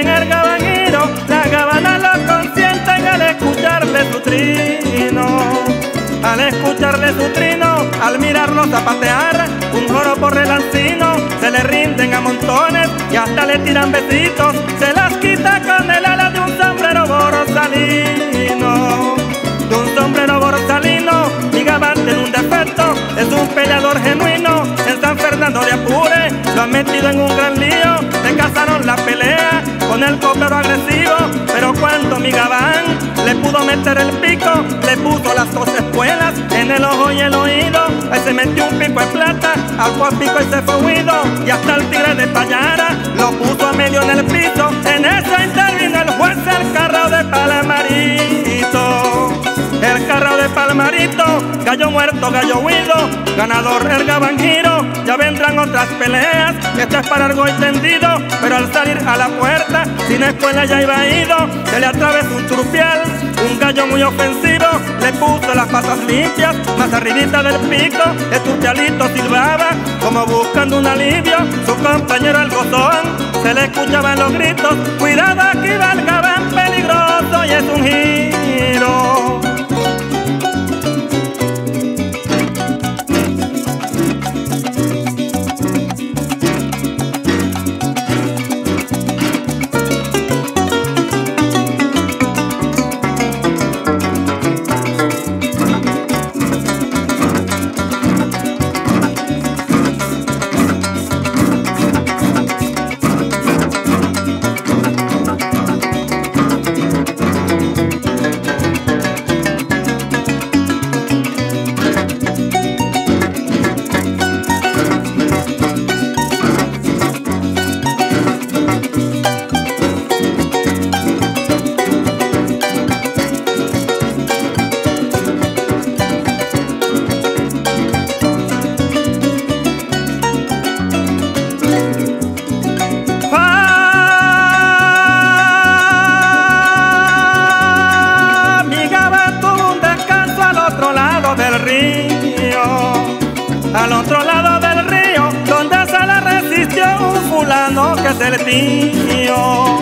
en el Gabanguiro, la gabana lo consienten al escucharle su trino. Al escucharle su trino, al mirarlo zapatear, un joro por relancino, se le rinden a montones y hasta le tiran besitos, se las quita con el ala de un sombrero borsalino. De un sombrero borsalino, mi Gabán tiene un defecto, es un peleador genuino. En San Fernando de Apure lo han metido en un gran lío, le casaron la pelea con el coplero agresivo, pero cuando mi Gabán le pudo meter el pico, le puso las dos espuelas en el ojo y el oído. Ahí se metió un pico de plata, al cual pico y se fue huido, y hasta el tigre de Payara lo puso a medio en el piso. En eso intervino el juez, el Carrao de Palmarito. El Carrao de Palmarito, gallo muerto, gallo huido, ganador el Gabanguiro. Ya vendrán otras peleas, esto es para algo entendido, pero al salir a la puerta, sin escuela ya iba ido, se le atravesó un turpial, un gallo muy ofensivo, le puso las patas limpias, más arribita del pico, el turpialito silbaba, como buscando un alivio, su compañero el gozón, se le escuchaban los gritos, cuidado aquí va el Gabán peligroso y es un giro. Al otro lado del río, donde se le resistió un fulano que es el tío.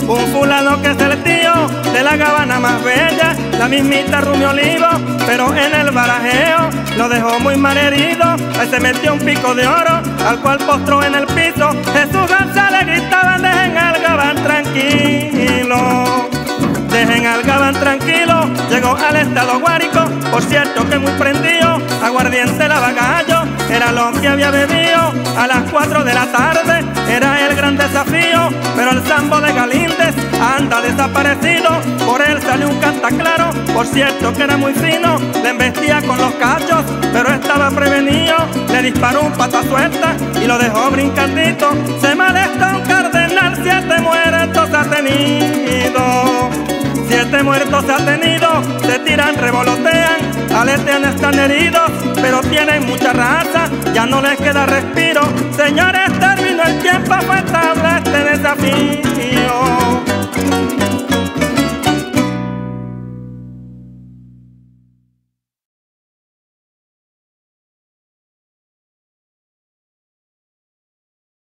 Un fulano que es el tío de la Gabana más bella, la mismita Rumio Olivo, pero en el barajeo lo dejó muy mal herido. Ahí se metió un pico de oro, al cual postró en el piso. Jesús González gritaban, dejen al Gabán tranquilo. Dejen al Gabán tranquilo, llegó al estado Guárico, por cierto que muy prendido, aguardiente lava gallo, era lo que había bebido, a las 4 de la tarde, era el gran desafío, pero el sambo de Galíndez anda desaparecido, por él salió un cantaclaro, por cierto que era muy fino, le embestía con los cachos, pero estaba prevenido, le disparó un pata suelta y lo dejó brincandito, se molesta un cardenal, 7 muertos ha tenido. 7 muertos ha tenido, se tiran, revolotean, aletean, están heridos, pero tienen mucha raza, ya no les queda respiro. Señores, terminó el tiempo, fue tabla este desafío.